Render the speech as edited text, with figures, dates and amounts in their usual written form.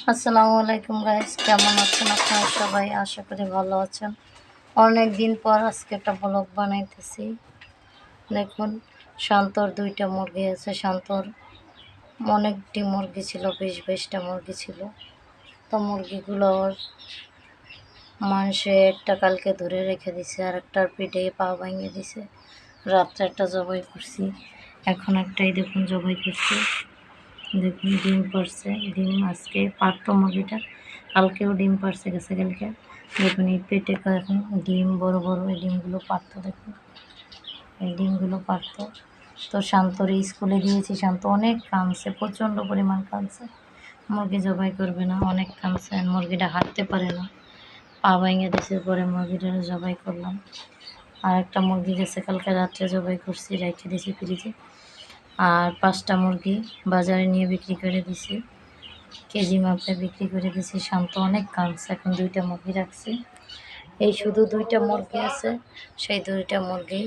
আসসালামু আলাইকুম গাইস, কেমন আছেন আপনারা সবাই? আশা করি ভালো আছেন। অনেক দিন পর আজকে একটা ব্লগ বানাইতেছি। দেখুন, শান্তর 2টা মুরগি আছে। শান্তর অনেকটি মুরগি ছিল, 20-22টা মুরগি ছিল। তো মুরগিগুলোর মানুষে একটা কালকে ধরে রেখে দিছে, আর একটার পেটে পা ভেঙে দিছে। রাত্রে একটা জবাই করছি, এখন একটাই দেখুন জবাই করছি। দেখুন ডিম পারছে, ডিম আজকে পারতো মুরগিটা, কালকেও ডিম পারছে গেছে কালকে। দেখুন এই পেটে এখন ডিম বড় বড় এই ডিমগুলো পারতো। দেখুন এই ডিমগুলো পারতো। তো শান্তরে স্কুলে দিয়েছি, শান্ত অনেক কাঁদছে, প্রচণ্ড পরিমাণ কাঁদছে। মুরগি জবাই করবে না, অনেক কাঁদছে। মুরগিটা হাঁটতে পারে না, পা ভেঙে দিছে, পরে মুরগিটা জবাই করলাম। আর একটা মুরগি গেছে কালকে রাত্রে জবাই করছি, রেখে দিয়েছি ফ্রিজে। আর 5টা মুরগি বাজারে নিয়ে বিক্রি করে দিছি, কেজি মাপে বিক্রি করে দিছি। শান্ত অনেক কাঁদছে, এখন 2টা মুরগি রাখছি। এই শুধু 2টা মুরগি আছে, সেই 2টা মুরগি